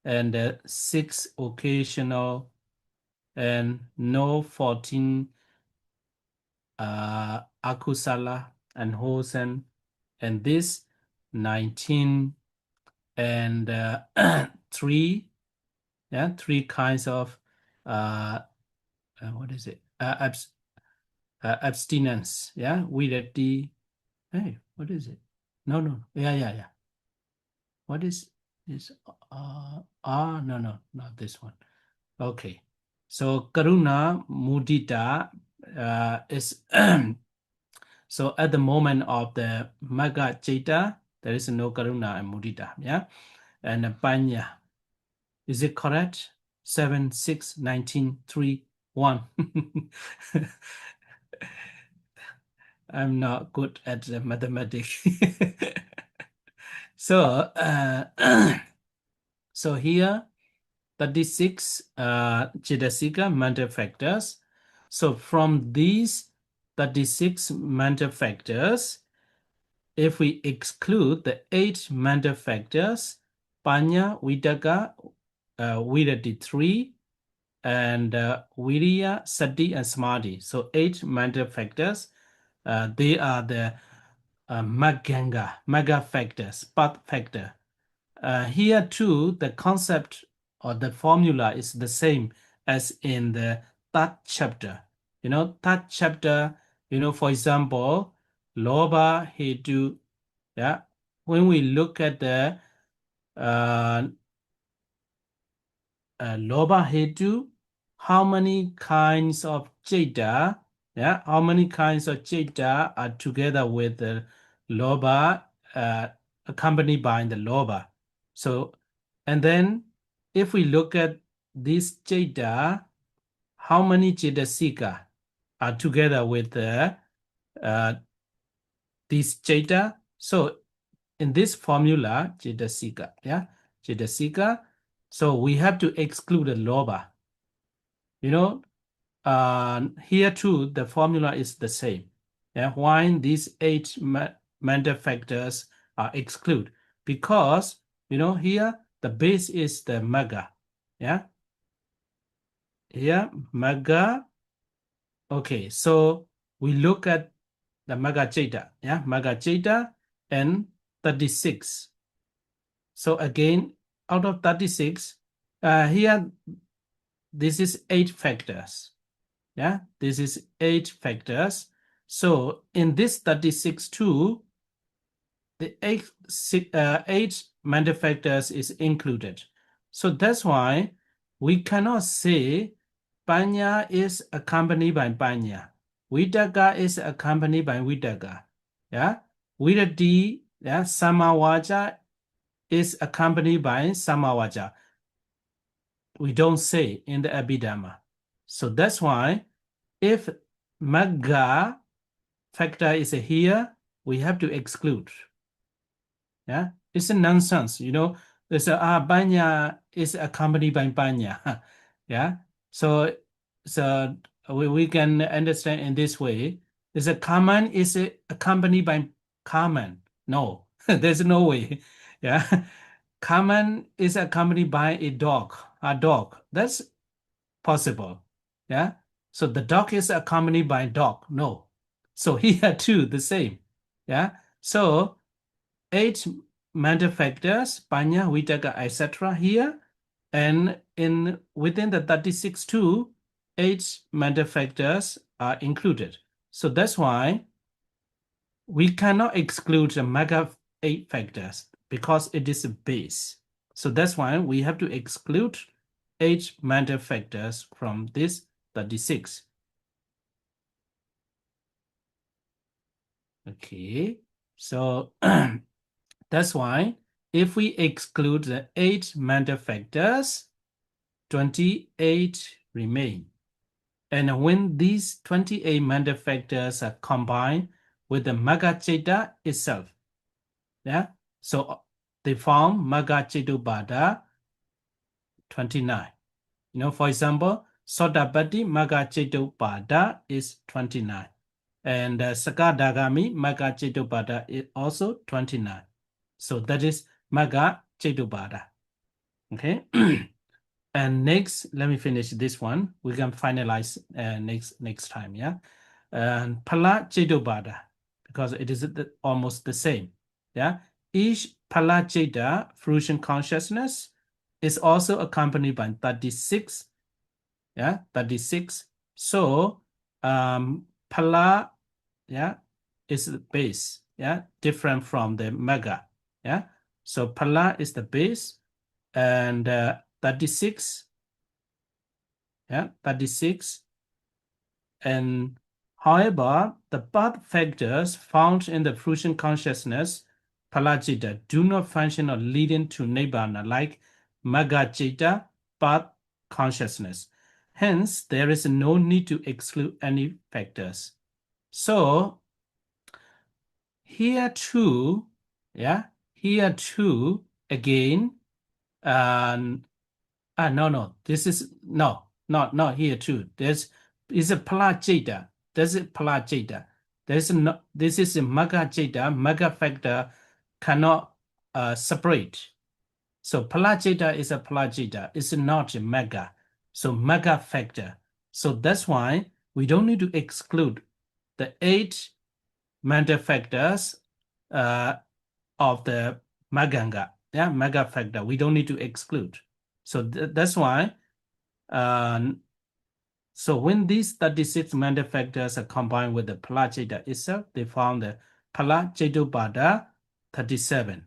and 6 occasional, and no 14 akusala and hosen, and this 19 and 3 3 kinds of what is it abstinence, virati. Hey, what is it? No, yeah, what is this? No, not this one. Okay, so karuna mudita is so at the moment of the Magga Chaita, there is no Karuna and Mudita, and Panya. Is it correct? 7, 6, 19, 3, 1. I'm not good at the mathematics. So, so here, 36 Chitasika mental factors. So from these 36 mental factors, if we exclude the 8 mental factors, Panya, Vitaka, Virati 3, and Viriya, Sati, and Samadhi. So 8 mental factors. They are the Magga factors, path factor. Here too, the concept or the formula is the same as in the third chapter. Third chapter, for example, Loba, Hetu, when we look at the Loba, Hetu, how many kinds of Jeta, how many kinds of Jeta are together with the Loba, accompanied by the Loba. So, and then if we look at this Jeta, how many Jetasika are together with the this Jeta? So in this formula, Jetasika, Jetasika, so we have to exclude the Loba. Here too, the formula is the same. Why these 8 mental factors are excluded? Because, here the base is the Magga. Here, Magga. Okay, so we look at the Magga Jeta. Magga Jeta and 36. So again, out of 36, here, this is 8 factors. This is 8 factors. So in this 36 too, the 8 mental factors is included. So that's why we cannot say Panya is accompanied by Panya. Vitaka is accompanied by Vitaka. Virati, Samawaja is accompanied by Samawaja. We don't say in the Abhidhamma. So that's why if Magga factor is here, we have to exclude. It's a nonsense. There's Banya is accompanied by Banya. So we can understand in this way. There's a Kaman is accompanied by Kaman. No, there's no way. Kaman is accompanied by a dog. That's possible. So the dog is accompanied by dog. No. So here too, the same. So 8 mental factors, Panya, Vitaka, etc. here. And within the 36 too, 8 mental factors are included. So that's why we cannot exclude the Magga 8 factors because it is a base. So that's why we have to exclude 8 mental factors from this 36. Okay, so that's why if we exclude the 8 mental factors, 28 remain. And when these 28 mental factors are combined with the Magga Jeta itself, so they form Magga Cetubada 29. For example, Sotapatti Magga Cetubada is 29. And Sakadagami Magga Cetubada is also 29. So that is Magga Cetubada. Okay. And next, let me finish this one. We can finalize next time. Yeah. And Pala Jedobada, because it is almost the same. Yeah. Each Pala Jeda fruition consciousness is also accompanied by 36. Yeah. 36. So Pala, yeah, is the base. Yeah. Different from the mega. Yeah. So Pala is the base, and 36. Yeah, 36. And however, the path factors found in the fruition consciousness, Palajita, do not function or leading to Nibbana like Magajita path consciousness. Hence, there is no need to exclude any factors. So, here too, yeah, here too, again, no, this is, no, not here too. Is a Palajita. There's a Palajita. There's no, this is a Magajita. Maga factor cannot separate. So Palajita is a Palajita. It's not a Mega. So Mega factor. So that's why we don't need to exclude the 8 mental factors of the Maganga. Yeah, Mega factor. We don't need to exclude. So that's why, so when these 36 mental factors are combined with the Palajita itself, they found the Palajitobada 37.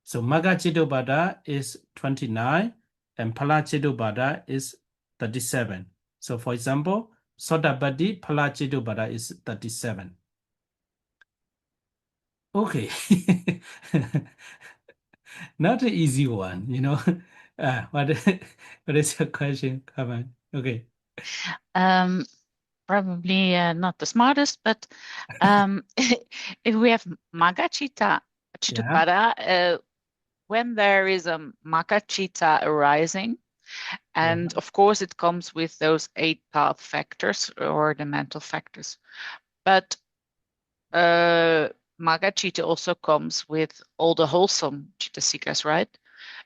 So Magajitobada is 29 and Palajitobada is 37. So for example, Sodabadi Palajitobada is 37. Okay. Not an easy one, you know. What is your question? Come on. Okay. Probably not the smartest, but if we have Magachita Chitupada, when there is a Magachita arising, and of course it comes with those 8 path factors or the mental factors, but Magachita also comes with all the wholesome Chitasikas, right?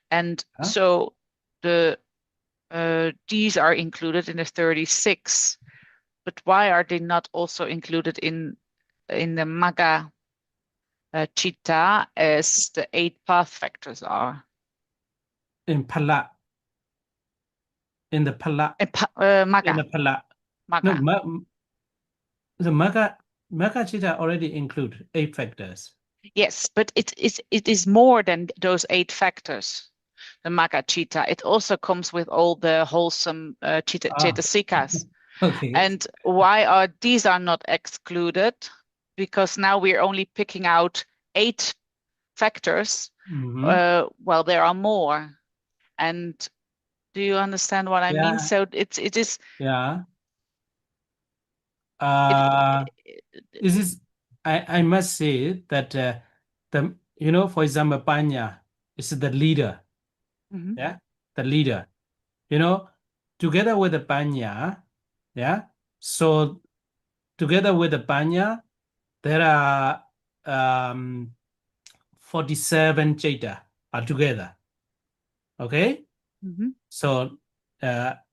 And so the these are included in the 36. But why are they not also included in the Maga Chitta as the 8 path factors are? In Pala. In the Pala. Maga. In the Pala. Maga. No, the Maga Chitta already include 8 factors. Yes, but it is more than those 8 factors. The Maga Chitta. It also comes with all the wholesome Chetasikas. Okay. And why are these not excluded? Because now we're only picking out 8 factors. Well, there are more. And do you understand what I mean? So it is. Yeah. This is, I must say that the, you know, for example, Panya is the leader. Yeah, the leader. You know, together with the Panya, yeah. So together with the Panya, there are 47 Jeta are together. Okay. So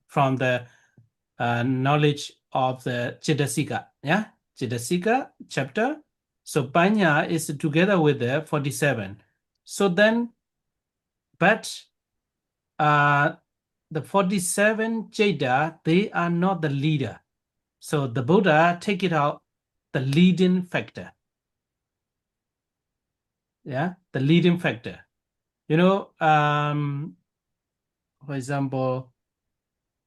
from the knowledge of the Chitasika, yeah, Chitasika chapter. So Panya is together with the 47. So then, but the 47 Jeta, they are not the leader. So the Buddha take it out, the leading factor. Yeah, the leading factor. You know, for example,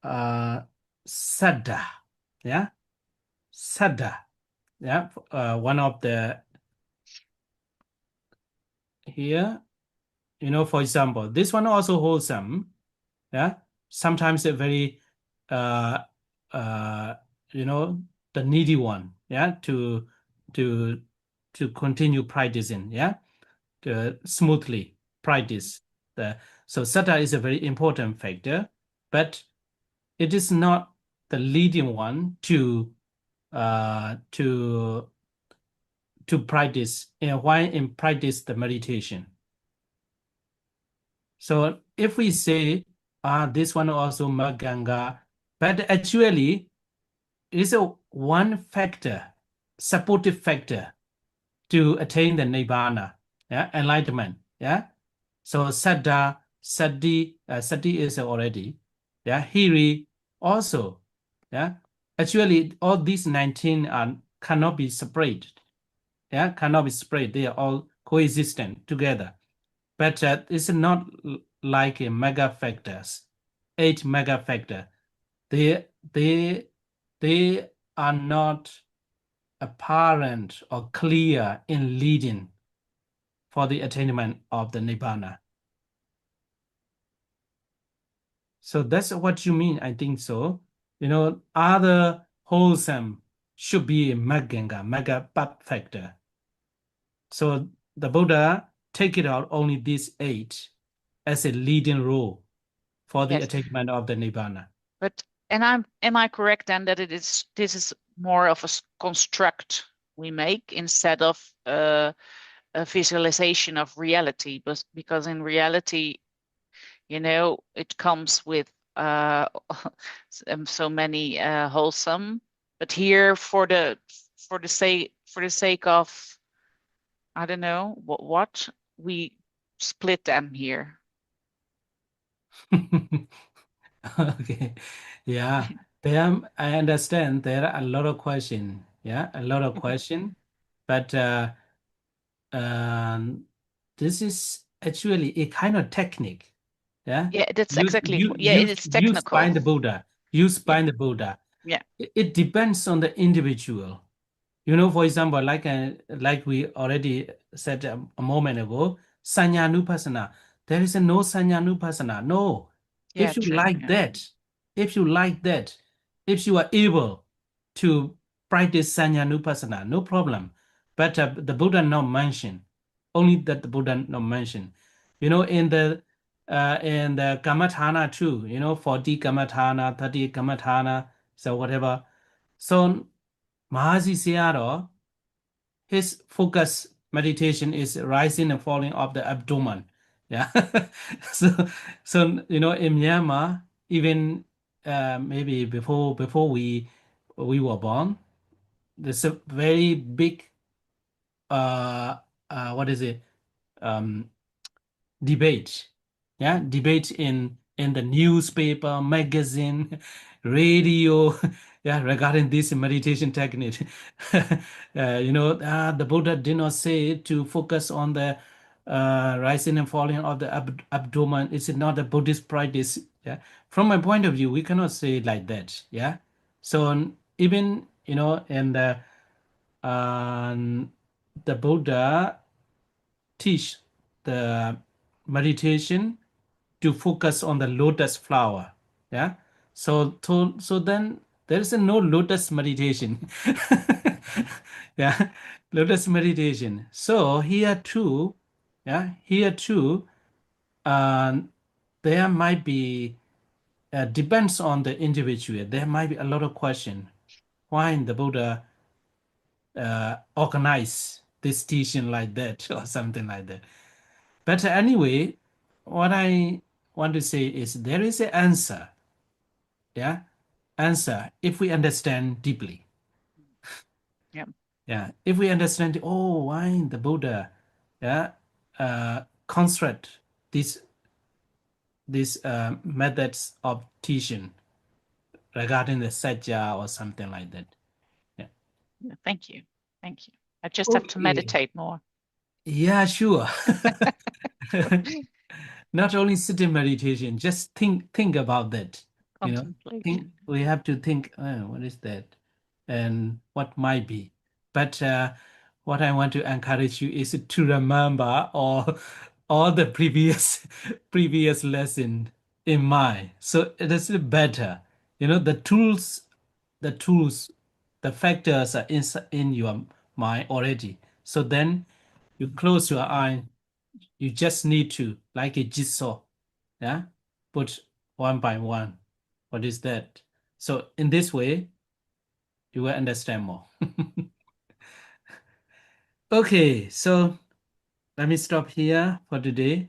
Saddha. Yeah, Saddha. Yeah, one of the here, you know, for example, this one also wholesome. Yeah, sometimes a very, you know, the needy one. Yeah, to continue practicing. Yeah, to smoothly practice the. So Saddha is a very important factor, but it is not the leading one to practice, and why in practice the meditation. So if we say, this one also Maganga, but actually it's a one factor, supportive factor to attain the Nibbana, yeah, enlightenment, yeah. So Saddha, Sati is already, yeah, Hiri also, yeah. Actually, all these 19 cannot be separated, yeah, cannot be separated. They are all coexistent together. But it's not like a mega factors, 8 mega factor. They they they are not apparent or clear in leading for the attainment of the Nibbana. So that's what you mean, I think so. Other wholesome should be mega path factor. So the Buddha take it out only these 8 as a leading role for the Yes. attainment of the Nibbana. But am I correct then that this is more of a construct we make instead of a visualization of reality? But because in reality, it comes with so many wholesome. But here, for the sake of, I don't know what we split them here. Okay, yeah. I understand there are a lot of questions. Yeah, a lot of questions, but um, this is actually a kind of technique. Yeah, Yeah, that's use exactly. you Yeah, use it's used by technical. the Buddha. Used Yeah, by the Buddha. yeah, It depends on the individual. For example, like we already said a moment ago, Sanyanupassana. There is no Sanyanupassana. No. yeah. If you True. like Yeah, that, if you like that, if you are able to practice Sanyanupassana, no problem. But the Buddha not mention. Only that the Buddha not mention. In the Kamathana too, 40 Kamathana, 30 Kamathana, so whatever. So Mahasi Sayadaw, his focus meditation is rising and falling of the abdomen. Yeah. so in Myanmar, even maybe before we were born, there's a very big what is it? Um, debate. Yeah, debate in the newspaper, magazine, radio, yeah, regarding this meditation technique. The Buddha did not say to focus on the rising and falling of the abdomen. It's not a Buddhist practice. Yeah, from my point of view, we cannot say it like that. Yeah, so even in the Buddha teach the meditation to focus on the lotus flower. Yeah. So then there is no lotus meditation. Yeah. Lotus meditation. So here too, yeah, uh, there might be depends on the individual. There might be a lot of question. Why the Buddha organize this teaching like that or something like that? But anyway, what I want to say is there is an answer. Yeah. Answer if we understand deeply. yeah. Yeah. If we understand, why the Buddha, yeah, construct these methods of teaching regarding the sajja or something like that. Yeah. Yeah, thank you. I just have to Okay. meditate more. Yeah, sure. Not only sitting meditation, just think about that. Think Contemplation. we have to think, what is that, and what might be. But what I want to encourage you is to remember all the previous previous lesson in mind. So it is better. The tools, the factors are in your mind already. So then you close your eye. You just need to, like a jigsaw, yeah, put one by one. What is that? So in this way, you will understand more. Okay, so let me stop here for today.